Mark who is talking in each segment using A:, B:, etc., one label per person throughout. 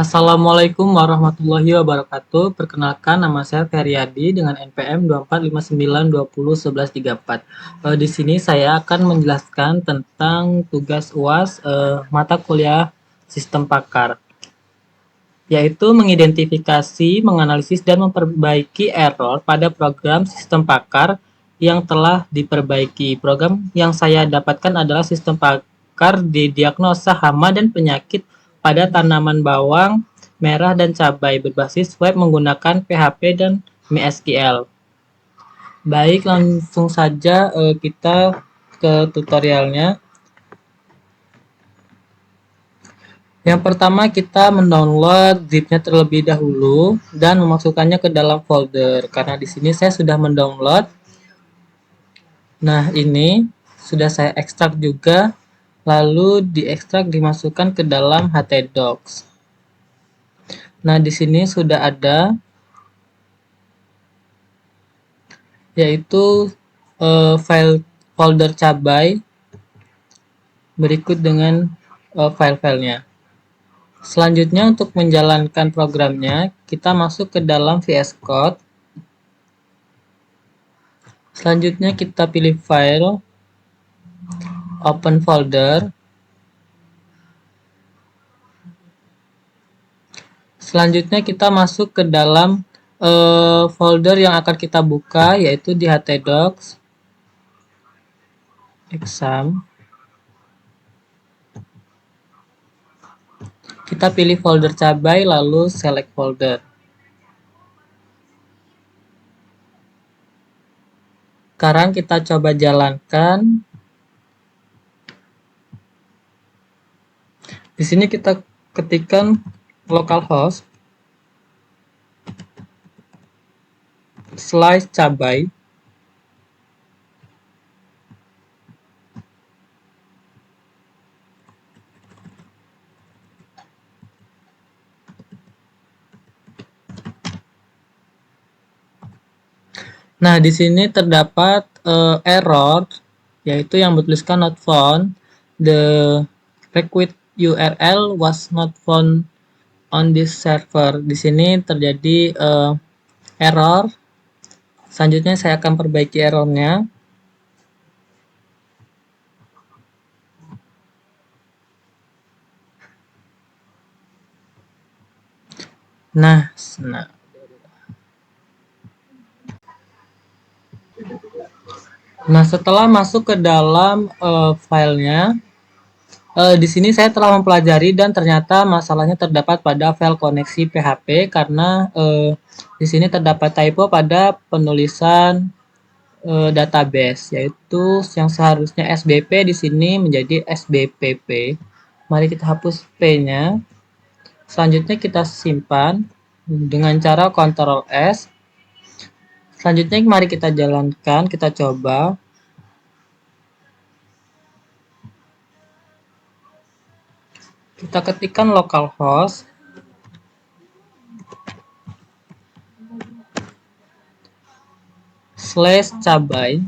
A: Assalamualaikum warahmatullahi wabarakatuh. Perkenalkan, nama saya Feryadi dengan NPM 2459201134. Di sini saya akan menjelaskan tentang tugas UAS mata kuliah Sistem Pakar, yaitu mengidentifikasi, menganalisis, dan memperbaiki error pada program Sistem Pakar yang telah diperbaiki. Program yang saya dapatkan adalah Sistem Pakar di diagnosa hama dan penyakit pada tanaman bawang merah dan cabai berbasis web menggunakan PHP dan MySQL. Baik, langsung saja kita ke tutorialnya. Yang pertama, kita mendownload zipnya terlebih dahulu dan memasukkannya ke dalam folder. Karena di sini saya sudah mendownload. Nah, ini sudah saya ekstrak juga, lalu diekstrak dimasukkan ke dalam htdocs. Nah, di sini sudah ada, yaitu file folder cabai berikut dengan file-filenya. Selanjutnya, untuk menjalankan programnya, kita masuk ke dalam VS Code. Selanjutnya, kita pilih file, open folder. Selanjutnya, kita masuk ke dalam folder yang akan kita buka, yaitu di htdocs, exam. Kita pilih folder cabai, lalu select folder. Sekarang kita coba jalankan. Di sini kita ketikkan localhost /cabai. Nah, di sini terdapat error, yaitu yang bertuliskan not found. The required URL was not found on this server. Di sini terjadi error. Selanjutnya saya akan perbaiki errornya. Nah, setelah masuk ke dalam filenya, di sini saya telah mempelajari dan ternyata masalahnya terdapat pada file koneksi PHP karena di sini terdapat typo pada penulisan database, yaitu yang seharusnya SBP di sini menjadi SBPP. Mari kita hapus P-nya. Selanjutnya kita simpan dengan cara Ctrl S. Selanjutnya mari kita jalankan, kita coba. Kita ketikkan localhost /cabai.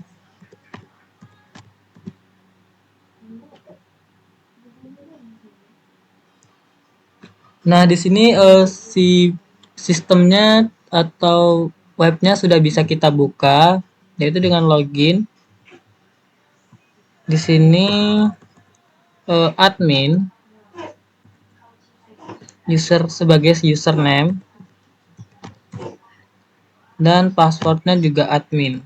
A: Nah, di sini si sistemnya atau webnya sudah bisa kita buka, yaitu dengan login. Di sini admin, user sebagai username, dan passwordnya juga admin.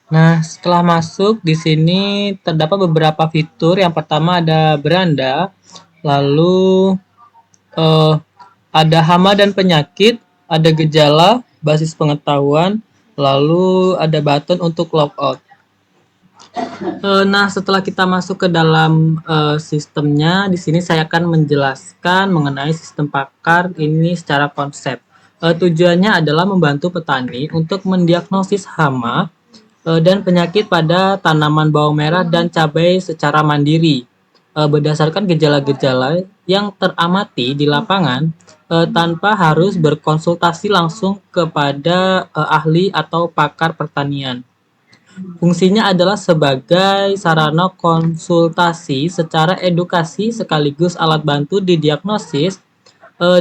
A: Nah, setelah masuk di sini terdapat beberapa fitur. Yang pertama ada beranda, lalu ada hama dan penyakit, ada gejala, basis pengetahuan, lalu ada button untuk logout. Nah, setelah kita masuk ke dalam sistemnya, di sini saya akan menjelaskan mengenai sistem pakar ini secara konsep. Tujuannya adalah membantu petani untuk mendiagnosis hama dan penyakit pada tanaman bawang merah dan cabai secara mandiri. berdasarkan gejala-gejala yang teramati di lapangan tanpa harus berkonsultasi langsung kepada ahli atau pakar pertanian. Fungsinya adalah sebagai sarana konsultasi secara edukasi sekaligus alat bantu di diagnosis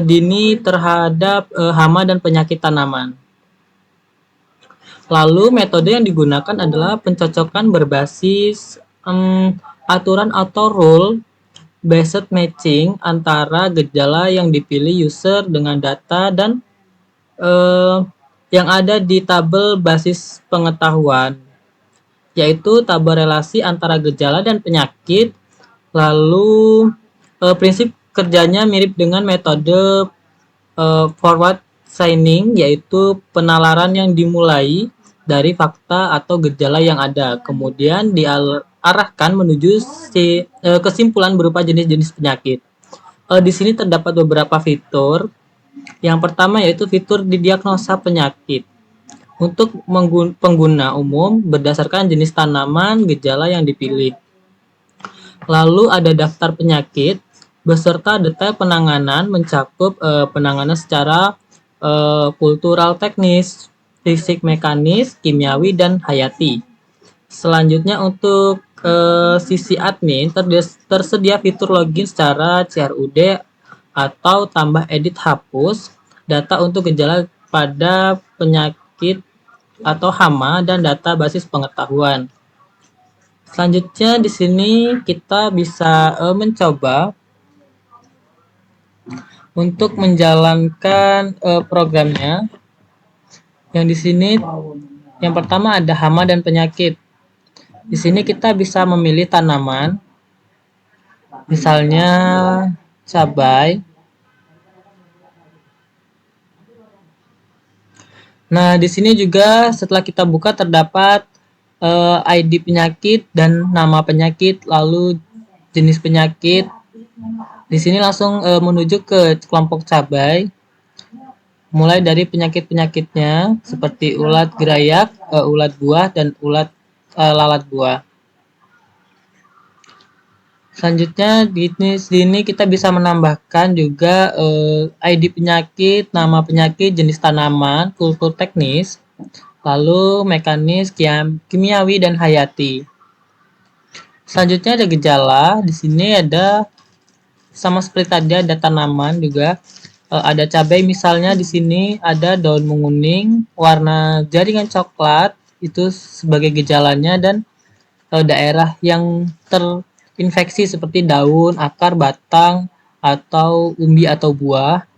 A: dini terhadap hama dan penyakit tanaman. Lalu metode yang digunakan adalah pencocokan berbasis aturan atau rule based matching antara gejala yang dipilih user dengan data dan yang ada di tabel basis pengetahuan, yaitu tabel relasi antara gejala dan penyakit. Lalu prinsip kerjanya mirip dengan metode forward signing, yaitu penalaran yang dimulai dari fakta atau gejala yang ada, kemudian diarahkan menuju kesimpulan berupa jenis-jenis penyakit. Di sini terdapat beberapa fitur. Yang pertama yaitu fitur didiagnosa penyakit. Untuk pengguna umum berdasarkan jenis tanaman, gejala yang dipilih. Lalu ada daftar penyakit beserta detail penanganan, mencakup penanganan secara kultural teknis, fisik mekanis, kimiawi, dan hayati. Selanjutnya untuk sisi admin tersedia fitur login secara CRUD atau tambah edit hapus data untuk gejala pada penyakit atau hama dan data basis pengetahuan. Selanjutnya di sini kita bisa mencoba untuk menjalankan programnya. Yang di sini yang pertama ada hama dan penyakit. Di sini kita bisa memilih tanaman, misalnya cabai. Nah, di sini juga setelah kita buka terdapat ID penyakit dan nama penyakit, lalu jenis penyakit. Di sini langsung menuju ke kelompok cabai. Mulai dari penyakit-penyakitnya seperti ulat gerayak, ulat buah, dan ulat lalat buah. Selanjutnya di sini kita bisa menambahkan juga ID penyakit, nama penyakit, jenis tanaman, kultur teknis, lalu mekanis, kimiawi, dan hayati. Selanjutnya ada gejala. Di sini ada sama seperti tadi ada tanaman juga. Ada cabai misalnya, di sini ada daun menguning, warna jaringan coklat itu sebagai gejalanya, dan daerah yang terinfeksi seperti daun, akar, batang, atau umbi atau buah.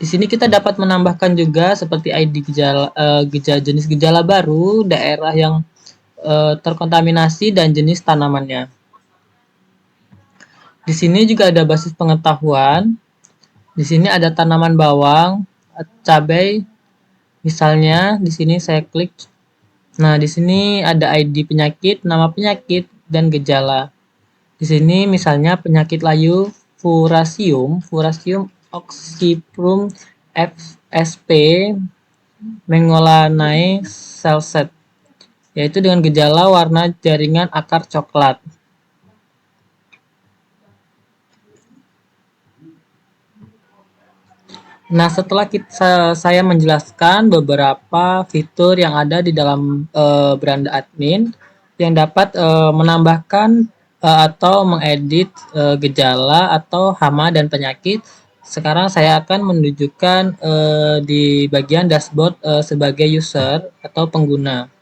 A: Di sini kita dapat menambahkan juga seperti ID gejala, jenis gejala baru, daerah yang terkontaminasi, dan jenis tanamannya. Di sini juga ada basis pengetahuan. Di sini ada tanaman bawang, cabai. Misalnya di sini saya klik. Nah, di sini ada ID penyakit, nama penyakit, dan gejala. Di sini misalnya penyakit layu Fusarium oxyprum fsp Mengolanae Celset, yaitu dengan gejala warna jaringan akar coklat. Nah, setelah saya menjelaskan beberapa fitur yang ada di dalam beranda admin yang dapat menambahkan atau mengedit gejala atau hama dan penyakit, sekarang saya akan menunjukkan di bagian dashboard sebagai user atau pengguna.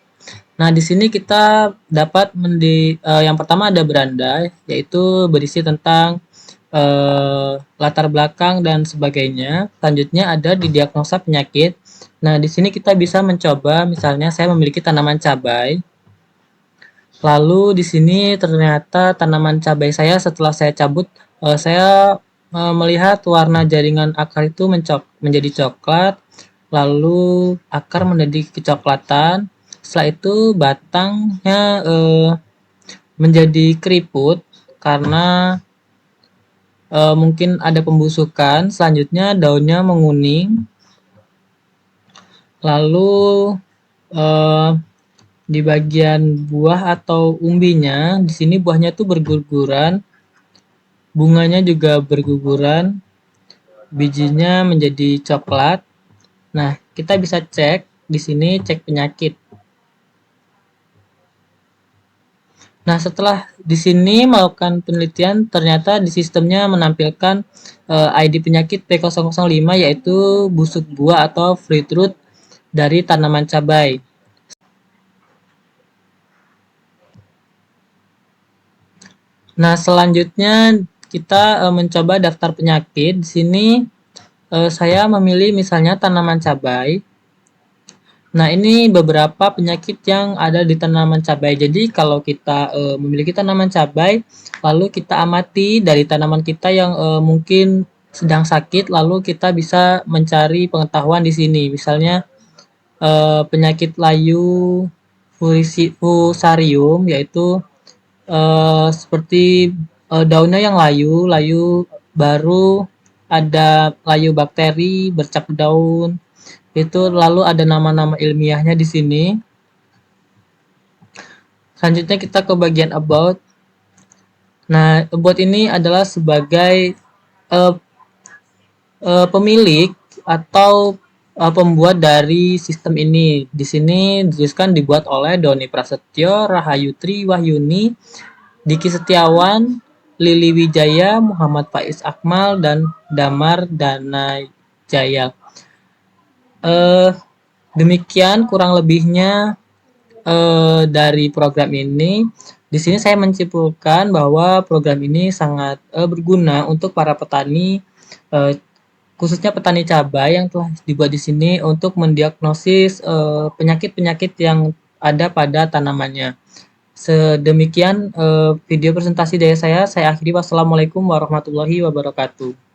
A: Nah, di sini kita dapat yang pertama ada beranda, yaitu berisi tentang latar belakang dan sebagainya. Selanjutnya ada di diagnosa penyakit. Nah, di sini kita bisa mencoba, misalnya saya memiliki tanaman cabai. Lalu di sini ternyata tanaman cabai saya setelah saya cabut, saya melihat warna jaringan akar itu menjadi coklat, lalu akar menjadi kecoklatan. Setelah itu batangnya menjadi keriput karena mungkin ada pembusukan. Selanjutnya daunnya menguning, lalu Di bagian buah atau umbinya, di sini buahnya tuh berguguran, bunganya juga berguguran, bijinya menjadi coklat. Nah, kita bisa cek di sini, cek penyakit. Nah, setelah di sini melakukan penelitian, ternyata di sistemnya menampilkan ID penyakit P005, yaitu busuk buah atau fruit rot dari tanaman cabai. Nah, selanjutnya kita mencoba daftar penyakit. Di sini saya memilih misalnya tanaman cabai. Nah, ini beberapa penyakit yang ada di tanaman cabai. Jadi, kalau kita memiliki tanaman cabai, lalu kita amati dari tanaman kita yang mungkin sedang sakit, lalu kita bisa mencari pengetahuan di sini. Misalnya penyakit layu fusarium, yaitu seperti daunnya yang layu, layu baru, ada layu bakteri, bercak daun, itu lalu ada nama-nama ilmiahnya di sini. Selanjutnya kita ke bagian about. Nah, about ini adalah sebagai uh, pemilik atau pembuat dari sistem ini. Di sini dituliskan dibuat oleh Doni Prasetyo, Rahayu Tri Wahyuni, Diki Setiawan, Lili Wijaya, Muhammad Faiz Akmal, dan Damar Danajaya. Demikian kurang lebihnya dari program ini. Di sini saya menyimpulkan bahwa program ini sangat berguna untuk para petani, khususnya petani cabai yang telah dibuat di sini untuk mendiagnosis penyakit-penyakit yang ada pada tanamannya. Sedemikian video presentasi dari saya. Saya akhiri. Wassalamualaikum warahmatullahi wabarakatuh.